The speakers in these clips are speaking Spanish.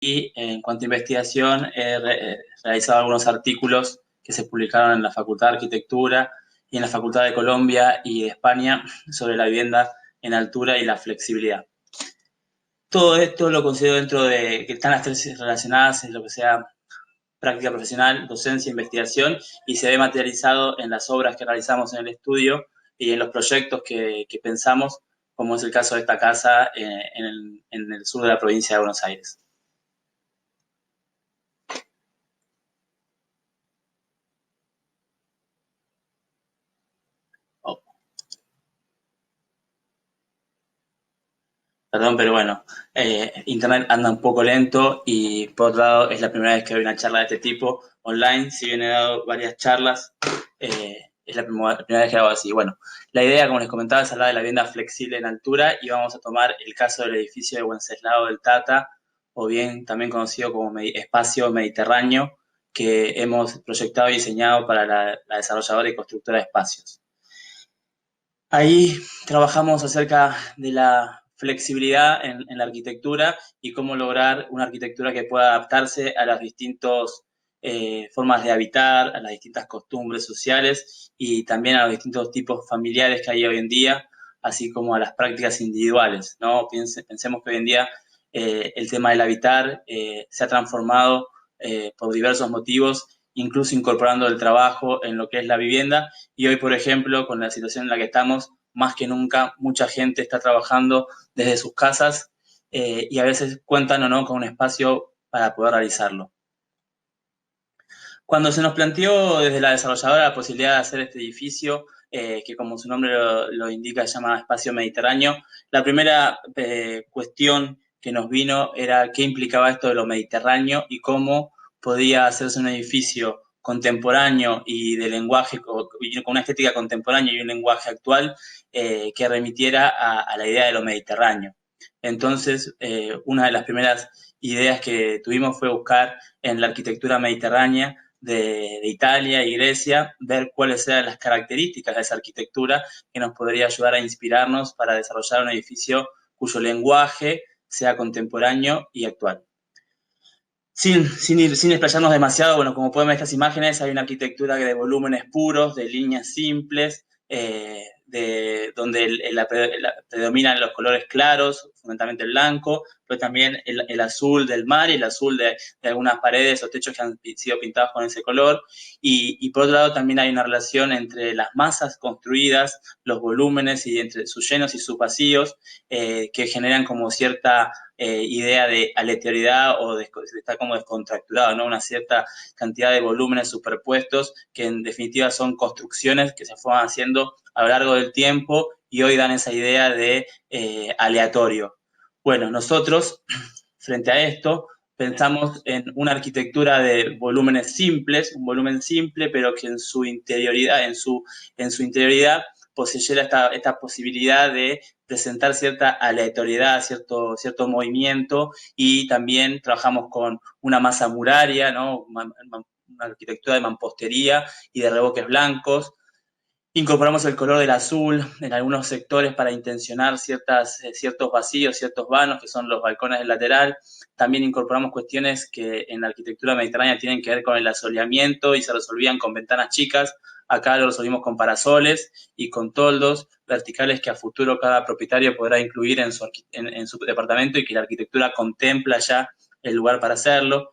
y en cuanto a investigación he realizado algunos artículos que se publicaron en la Facultad de Arquitectura y en la Facultad de Colombia y de España sobre la vivienda en altura y la flexibilidad. Todo esto lo considero dentro de que están las tres relacionadas en lo que sea práctica profesional, docencia, investigación, y se ve materializado en las obras que realizamos en el estudio y en los proyectos que pensamos, como es el caso de esta casa en el sur de la provincia de Buenos Aires. Oh, perdón, pero bueno, Internet anda un poco lento y por otro lado es la primera vez que doy una charla de este tipo online. Si bien he dado varias charlas, es la primera vez que hago así. Bueno, la idea, como les comentaba, es hablar de la vivienda flexible en altura y vamos a tomar el caso del edificio de Wenceslao del Tata, o bien también conocido como Espacio Mediterráneo, que hemos proyectado y diseñado para la desarrolladora y constructora de espacios. Ahí trabajamos acerca de la flexibilidad en la arquitectura y cómo lograr una arquitectura que pueda adaptarse a las distintas formas de habitar, a las distintas costumbres sociales y también a los distintos tipos familiares que hay hoy en día, así como a las prácticas individuales, ¿no? Pensemos que hoy en día el tema del habitar se ha transformado por diversos motivos, incluso incorporando el trabajo en lo que es la vivienda. Y hoy, por ejemplo, con la situación en la que estamos, más que nunca, mucha gente está trabajando desde sus casas y a veces cuentan o no con un espacio para poder realizarlo. Cuando se nos planteó desde la desarrolladora la posibilidad de hacer este edificio, que como su nombre lo indica, se llama Espacio Mediterráneo, la primera cuestión que nos vino era qué implicaba esto de lo mediterráneo y cómo podía hacerse un edificio contemporáneo y de lenguaje, con una estética contemporánea y un lenguaje actual que remitiera a la idea de lo mediterráneo. Entonces, una de las primeras ideas que tuvimos fue buscar en la arquitectura mediterránea de Italia y Grecia, ver cuáles eran las características de esa arquitectura que nos podría ayudar a inspirarnos para desarrollar un edificio cuyo lenguaje sea contemporáneo y actual. Sin explayarnos demasiado, bueno, como pueden ver estas imágenes, hay una arquitectura de volúmenes puros, de líneas simples, donde predominan los colores claros, fundamentalmente el blanco, pero también el azul del mar y el azul de algunas paredes o techos que han sido pintados con ese color. Y por otro lado también hay una relación entre las masas construidas, los volúmenes y entre sus llenos y sus vacíos, que generan como cierta idea de aleatoriedad o de estar como descontracturado, ¿no? Una cierta cantidad de volúmenes superpuestos que en definitiva son construcciones que se fueron haciendo a lo largo del tiempo y hoy dan esa idea de aleatorio. Bueno, nosotros, frente a esto, pensamos en una arquitectura de volúmenes simples, un volumen simple, pero que en su interioridad, poseyera esta posibilidad de presentar cierta aleatoriedad, cierto movimiento, y también trabajamos con una masa muraria, ¿no? Una arquitectura de mampostería y de revoques blancos. Incorporamos el color del azul en algunos sectores para intencionar ciertos vacíos, ciertos vanos, que son los balcones del lateral. También incorporamos cuestiones que en la arquitectura mediterránea tienen que ver con el asoleamiento y se resolvían con ventanas chicas. Acá lo resolvimos con parasoles y con toldos verticales que a futuro cada propietario podrá incluir en su departamento y que la arquitectura contempla ya el lugar para hacerlo.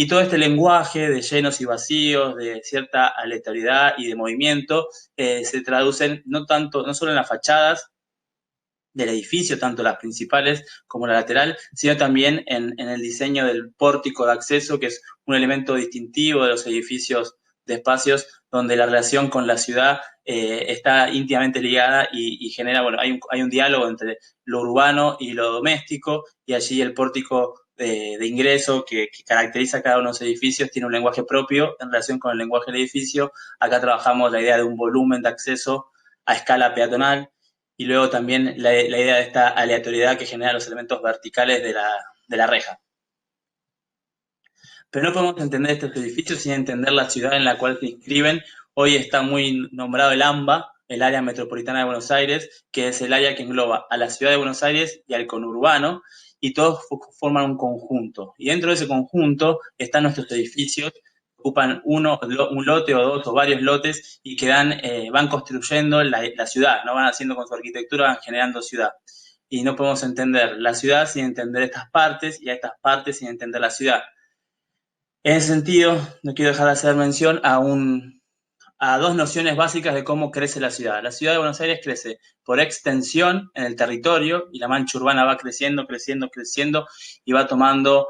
Y todo este lenguaje de llenos y vacíos, de cierta aleatoriedad y de movimiento, se traducen no solo en las fachadas del edificio, tanto las principales como la lateral, sino también en el diseño del pórtico de acceso, que es un elemento distintivo de los edificios de espacios donde la relación con la ciudad está íntimamente ligada y genera, bueno, hay un diálogo entre lo urbano y lo doméstico, y allí el pórtico de ingreso que caracteriza cada uno de los edificios tiene un lenguaje propio en relación con el lenguaje del edificio. Acá trabajamos la idea de un volumen de acceso a escala peatonal, y luego también la idea de esta aleatoriedad que genera los elementos verticales de la reja. Pero no podemos entender estos edificios sin entender la ciudad en la cual se inscriben. Hoy está muy nombrado el AMBA, el Área Metropolitana de Buenos Aires, que es el área que engloba a la ciudad de Buenos Aires y al conurbano, y todos forman un conjunto. Y dentro de ese conjunto están nuestros edificios, ocupan un lote o dos o varios lotes y que van construyendo la ciudad, ¿no? Van haciendo con su arquitectura, van generando ciudad. Y no podemos entender la ciudad sin entender estas partes y a estas partes sin entender la ciudad. En ese sentido, no quiero dejar de hacer mención a dos nociones básicas de cómo crece la ciudad. La ciudad de Buenos Aires crece por extensión en el territorio y la mancha urbana va creciendo, creciendo, creciendo y va tomando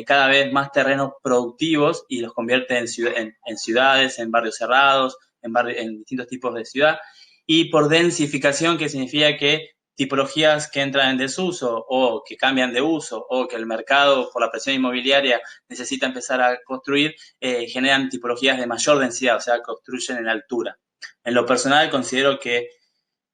cada vez más terrenos productivos y los convierte en ciudades, en barrios cerrados, en distintos tipos de ciudad. Y por densificación, que significa que tipologías que entran en desuso o que cambian de uso o que el mercado por la presión inmobiliaria necesita empezar a construir, generan tipologías de mayor densidad, o sea, construyen en altura. En lo personal, considero que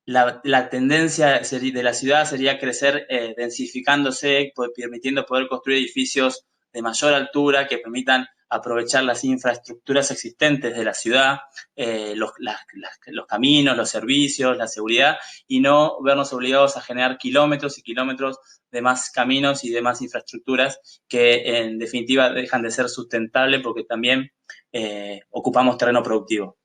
la tendencia de la ciudad sería crecer densificándose, permitiendo poder construir edificios de mayor altura que permitan aprovechar las infraestructuras existentes de la ciudad, los caminos, los servicios, la seguridad, y no vernos obligados a generar kilómetros y kilómetros de más caminos y de más infraestructuras que en definitiva dejan de ser sustentables porque también ocupamos terreno productivo.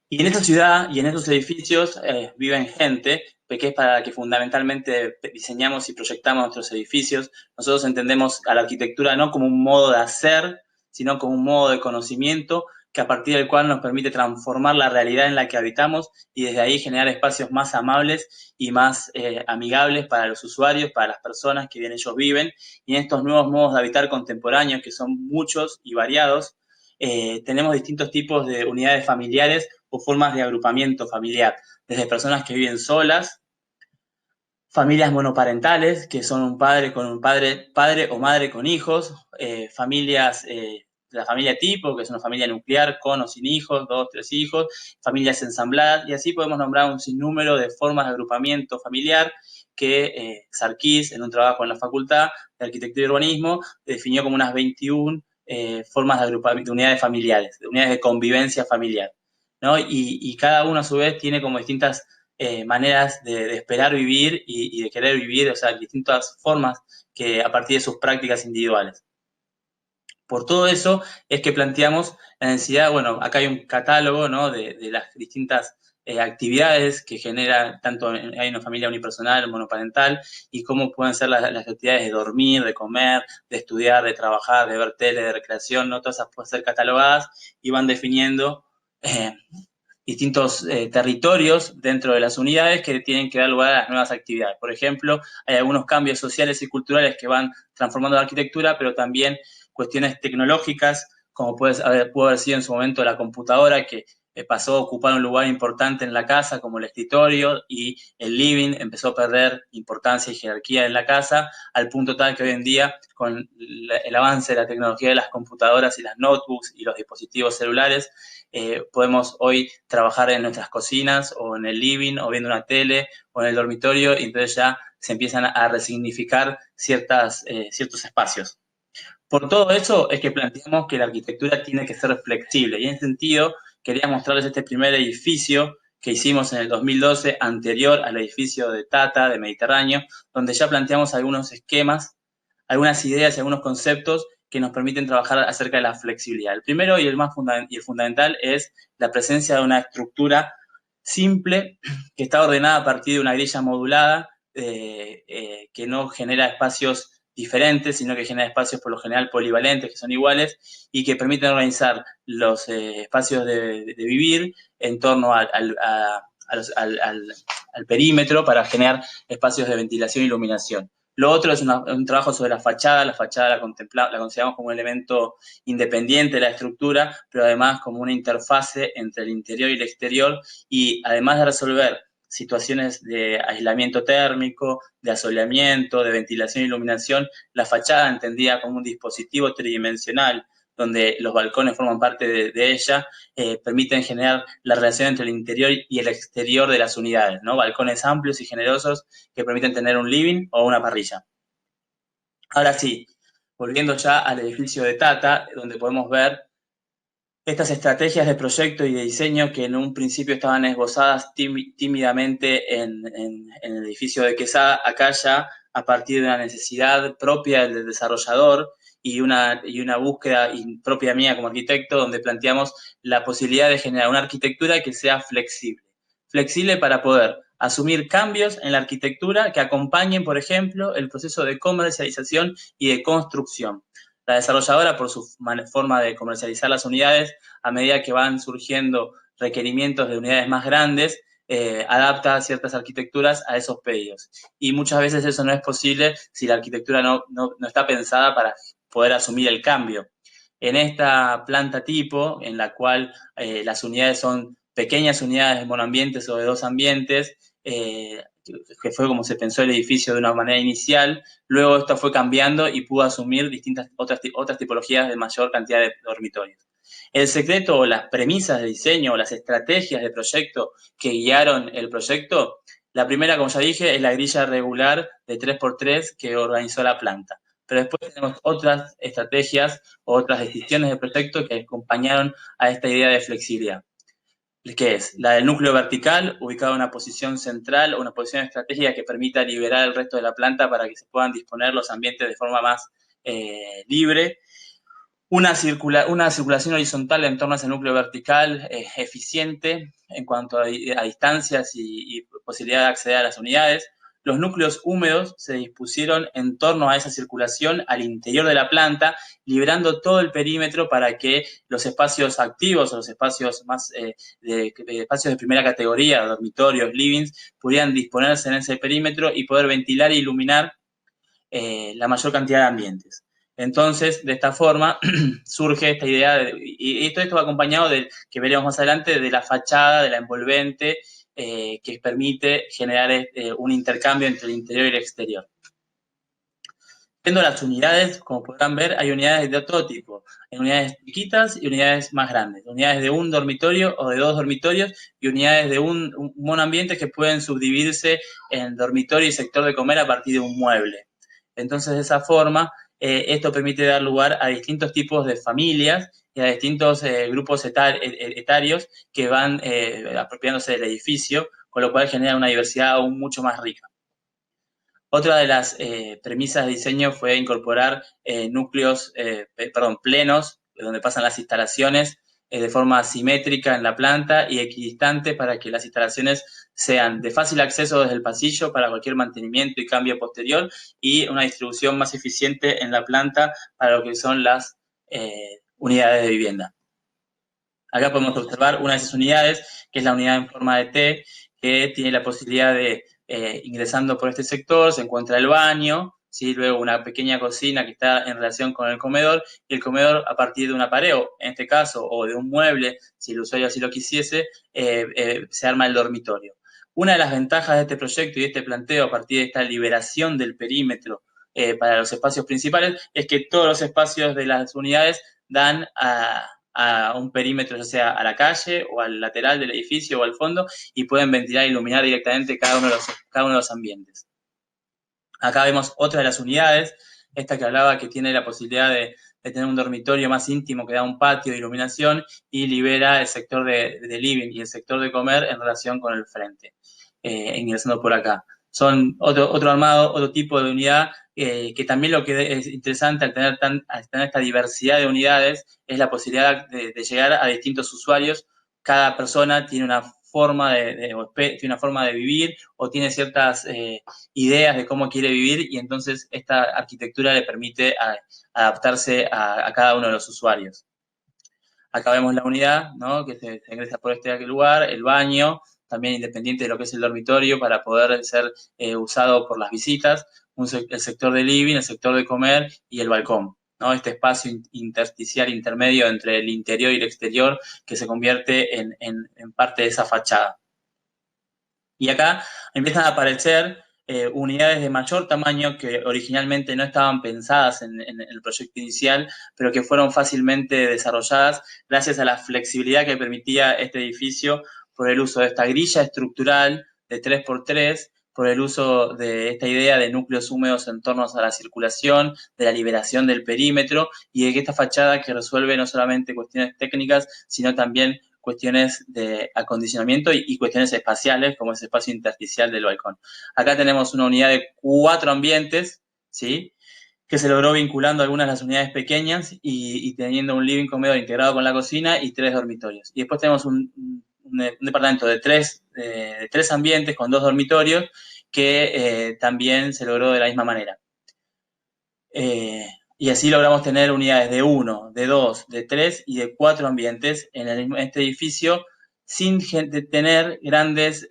Y en esa ciudad y en esos edificios viven gente, que es para la que fundamentalmente diseñamos y proyectamos nuestros edificios. Nosotros entendemos a la arquitectura no como un modo de hacer, sino como un modo de conocimiento que a partir del cual nos permite transformar la realidad en la que habitamos y desde ahí generar espacios más amables y más amigables para los usuarios, para las personas que en ellos viven. Y en estos nuevos modos de habitar contemporáneos, que son muchos y variados, tenemos distintos tipos de unidades familiares o formas de agrupamiento familiar, desde personas que viven solas, familias monoparentales, que son un padre con un padre o madre con hijos, familias, la familia tipo, que es una familia nuclear con o sin hijos, 2, 3 hijos, familias ensambladas, y así podemos nombrar un sinnúmero de formas de agrupamiento familiar que Sarkis, en un trabajo en la Facultad de Arquitectura y Urbanismo, definió como unas 21 formas de agrupamiento, de unidades familiares, de unidades de convivencia familiar, ¿no? Y cada uno a su vez tiene como distintas maneras de esperar vivir y de querer vivir, o sea, distintas formas que a partir de sus prácticas individuales. Por todo eso es que planteamos la necesidad, bueno, acá hay un catálogo, ¿no? de las distintas actividades que genera, tanto hay una familia unipersonal, monoparental, y cómo pueden ser las actividades de dormir, de comer, de estudiar, de trabajar, de ver tele, de recreación, ¿no? Todas esas pueden ser catalogadas y van definiendo distintos territorios dentro de las unidades que tienen que dar lugar a las nuevas actividades. Por ejemplo, hay algunos cambios sociales y culturales que van transformando la arquitectura, pero también cuestiones tecnológicas, como pudo haber sido en su momento la computadora, que pasó a ocupar un lugar importante en la casa, como el escritorio, y el living empezó a perder importancia y jerarquía en la casa, al punto tal que hoy en día, con el avance de la tecnología de las computadoras y las notebooks y los dispositivos celulares, podemos hoy trabajar en nuestras cocinas o en el living o viendo una tele o en el dormitorio y entonces ya se empiezan a resignificar ciertos espacios. Por todo eso es que planteamos que la arquitectura tiene que ser flexible y en ese sentido quería mostrarles este primer edificio que hicimos en el 2012, anterior al edificio de Tata, de Mediterráneo, donde ya planteamos algunos esquemas, algunas ideas y algunos conceptos que nos permiten trabajar acerca de la flexibilidad. El primero y el fundamental es la presencia de una estructura simple que está ordenada a partir de una grilla modulada que no genera espacios diferentes, sino que genera espacios por lo general polivalentes, que son iguales, y que permiten organizar los espacios de vivir en torno al perímetro para generar espacios de ventilación e iluminación. Lo otro es un trabajo sobre la fachada la consideramos como un elemento independiente de la estructura, pero además como una interfase entre el interior y el exterior, y además de resolver situaciones de aislamiento térmico, de asoleamiento, de ventilación e iluminación, la fachada entendida como un dispositivo tridimensional donde los balcones forman parte de ella, permiten generar la relación entre el interior y el exterior de las unidades, ¿no? Balcones amplios y generosos que permiten tener un living o una parrilla. Ahora sí, volviendo ya al edificio de Tata, donde podemos ver Estas estrategias de proyecto y de diseño que en un principio estaban esbozadas tímidamente en el edificio de Quesada, acá ya a partir de una necesidad propia del desarrollador y una búsqueda propia mía como arquitecto, donde planteamos la posibilidad de generar una arquitectura que sea flexible. Flexible para poder asumir cambios en la arquitectura que acompañen, por ejemplo, el proceso de comercialización y de construcción. La desarrolladora, por su forma de comercializar las unidades, a medida que van surgiendo requerimientos de unidades más grandes, adapta ciertas arquitecturas a esos pedidos. Y muchas veces eso no es posible si la arquitectura no está pensada para poder asumir el cambio. En esta planta tipo, en la cual las unidades son pequeñas unidades de monoambientes o de dos ambientes, que fue como se pensó el edificio de una manera inicial, luego esto fue cambiando y pudo asumir distintas otras tipologías de mayor cantidad de dormitorios. El secreto o las premisas de diseño o las estrategias de proyecto que guiaron el proyecto, la primera, como ya dije, es la grilla regular de 3x3 que organizó la planta. Pero después tenemos otras estrategias o otras decisiones de proyecto que acompañaron a esta idea de flexibilidad. ¿Qué es? La del núcleo vertical, ubicado en una posición central o una posición estratégica que permita liberar el resto de la planta para que se puedan disponer los ambientes de forma más libre. Una circulación horizontal en torno a ese núcleo vertical eficiente en cuanto a distancias y posibilidad de acceder a las unidades. Los núcleos húmedos se dispusieron en torno a esa circulación al interior de la planta, liberando todo el perímetro para que los espacios activos o los espacios más espacios de primera categoría, dormitorios, livings, pudieran disponerse en ese perímetro y poder ventilar e iluminar la mayor cantidad de ambientes. Entonces, de esta forma, surge esta idea, y esto va acompañado de, que veremos más adelante, de la fachada, de la envolvente, que permite generar un intercambio entre el interior y el exterior. Viendo las unidades, como podrán ver, hay unidades de todo tipo. Hay unidades chiquitas y unidades más grandes. Unidades de un dormitorio o de dos dormitorios y unidades de un monoambiente que pueden subdividirse en dormitorio y sector de comer a partir de un mueble. Entonces, de esa forma, esto permite dar lugar a distintos tipos de familias y a distintos grupos etarios que van apropiándose del edificio, con lo cual genera una diversidad aún mucho más rica. Otra de las premisas de diseño fue incorporar núcleos, plenos, donde pasan las instalaciones de forma simétrica en la planta y equidistante para que las instalaciones sean de fácil acceso desde el pasillo para cualquier mantenimiento y cambio posterior y una distribución más eficiente en la planta para lo que son las unidades de vivienda. Acá podemos observar una de esas unidades, que es la unidad en forma de T, que tiene la posibilidad de, ingresando por este sector, se encuentra el baño, ¿sí? Luego una pequeña cocina que está en relación con el comedor, y el comedor a partir de un apareo, en este caso, o de un mueble, si el usuario así lo quisiese, se arma el dormitorio. Una de las ventajas de este proyecto y de este planteo a partir de esta liberación del perímetro para los espacios principales es que todos los espacios de las unidades dan a un perímetro, ya sea a la calle o al lateral del edificio o al fondo, y pueden ventilar e iluminar directamente cada uno de los ambientes. Acá vemos otra de las unidades, esta que hablaba que tiene la posibilidad de tener un dormitorio más íntimo que da un patio de iluminación y libera el sector de living y el sector de comer en relación con el frente, ingresando por acá. Son otro armado, otro tipo de unidad, que también lo que es interesante al tener esta diversidad de unidades es la posibilidad de llegar a distintos usuarios. Cada persona tiene una forma tiene una forma de vivir o tiene ciertas ideas de cómo quiere vivir y entonces esta arquitectura le permite adaptarse a cada uno de los usuarios. Acá vemos la unidad, ¿no? Que se ingresa por este lugar, el baño, también independiente de lo que es el dormitorio para poder ser usado por las visitas, el sector de living, el sector de comer y el balcón, ¿no? Este espacio intersticial intermedio entre el interior y el exterior que se convierte en parte de esa fachada. Y acá empiezan a aparecer unidades de mayor tamaño que originalmente no estaban pensadas en el proyecto inicial, pero que fueron fácilmente desarrolladas gracias a la flexibilidad que permitía este edificio por el uso de esta grilla estructural de 3x3 por el uso de esta idea de núcleos húmedos en torno a la circulación, de la liberación del perímetro y de que esta fachada que resuelve no solamente cuestiones técnicas, sino también cuestiones de acondicionamiento y cuestiones espaciales, como ese espacio intersticial del balcón. Acá tenemos una unidad de 4 ambientes, ¿sí?, que se logró vinculando algunas de las unidades pequeñas y teniendo un living comedor integrado con la cocina y 3 dormitorios. Y después tenemos un departamento de tres ambientes con 2 dormitorios que también se logró de la misma manera. Y así logramos tener unidades de 1, de 2, de 3 y de 4 ambientes en este edificio sin tener grandes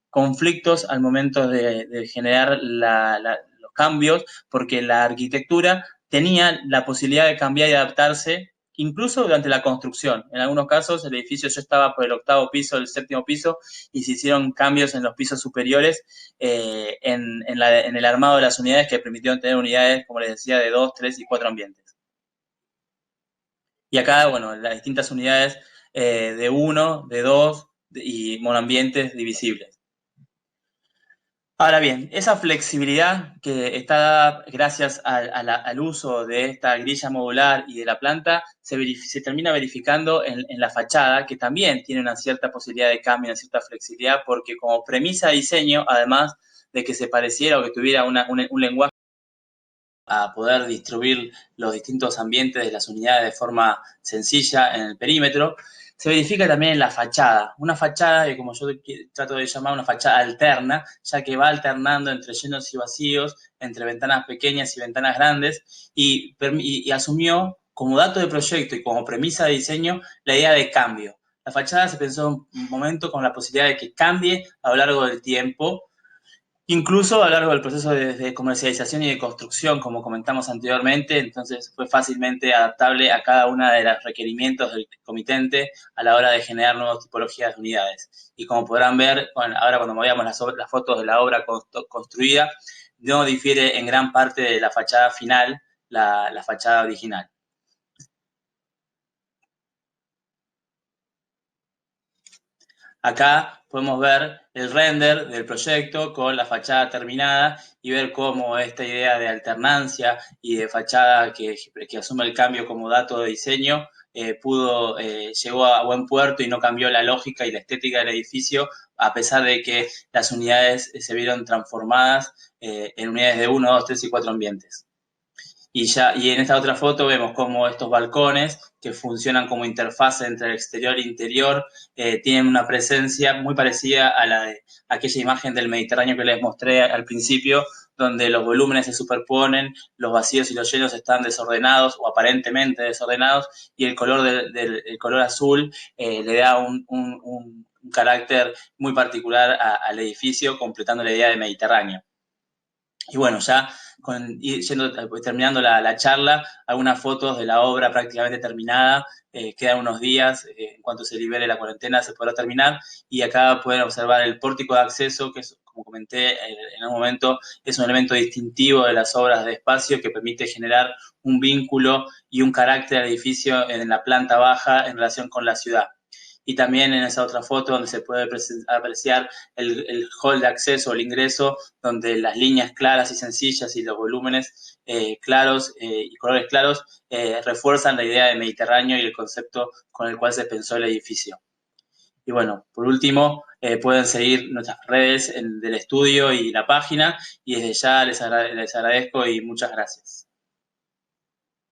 conflictos al momento de generar los cambios, porque la arquitectura tenía la posibilidad de cambiar y adaptarse incluso durante la construcción. En algunos casos el edificio ya estaba por el 8º piso, el 7º piso, y se hicieron cambios en los pisos superiores en el armado de las unidades que permitieron tener unidades, como les decía, de 2, 3 y 4 ambientes. Y acá, bueno, las distintas unidades de 1, de 2 y monoambientes divisibles. Ahora bien, esa flexibilidad que está dada gracias al uso de esta grilla modular y de la planta se termina verificando en la fachada, que también tiene una cierta posibilidad de cambio, una cierta flexibilidad, porque como premisa de diseño, además de que se pareciera o que tuviera un lenguaje a poder distribuir los distintos ambientes de las unidades de forma sencilla en el perímetro, se verifica también en la fachada. Una fachada que, como yo trato de llamar, una fachada alterna, ya que va alternando entre llenos y vacíos, entre ventanas pequeñas y ventanas grandes, y asumió como dato de proyecto y como premisa de diseño la idea de cambio. La fachada se pensó en un momento con la posibilidad de que cambie a lo largo del tiempo, incluso a lo largo del proceso de comercialización y de construcción, como comentamos anteriormente. Entonces fue fácilmente adaptable a cada uno de los requerimientos del comitente a la hora de generar nuevas tipologías de unidades. Y como podrán ver, bueno, ahora cuando veamos las fotos de la obra construida, no difiere en gran parte de la fachada final, la fachada original. Acá podemos ver el render del proyecto con la fachada terminada y ver cómo esta idea de alternancia y de fachada que asume el cambio como dato de diseño llegó a buen puerto y no cambió la lógica y la estética del edificio, a pesar de que las unidades se vieron transformadas en unidades de 1, 2, 3 y 4 ambientes. Y en esta otra foto vemos cómo estos balcones, que funcionan como interfase entre el exterior e interior, tienen una presencia muy parecida a la de aquella imagen del Mediterráneo que les mostré al principio, donde los volúmenes se superponen, los vacíos y los llenos están desordenados o aparentemente desordenados, y el color el color azul le da un carácter muy particular al edificio, completando la idea de Mediterráneo. Y bueno, ya terminando la charla, algunas fotos de la obra prácticamente terminada, quedan unos días, en cuanto se libere la cuarentena se podrá terminar, y acá pueden observar el pórtico de acceso, que es, como comenté en un momento, es un elemento distintivo de las obras de espacio que permite generar un vínculo y un carácter al edificio en la planta baja en relación con la ciudad. Y también en esa otra foto donde se puede apreciar el hall de acceso, el ingreso, donde las líneas claras y sencillas y los volúmenes claros y colores claros refuerzan la idea de Mediterráneo y el concepto con el cual se pensó el edificio. Y bueno, por último, pueden seguir nuestras redes del estudio y la página, y desde ya les agradezco y muchas gracias.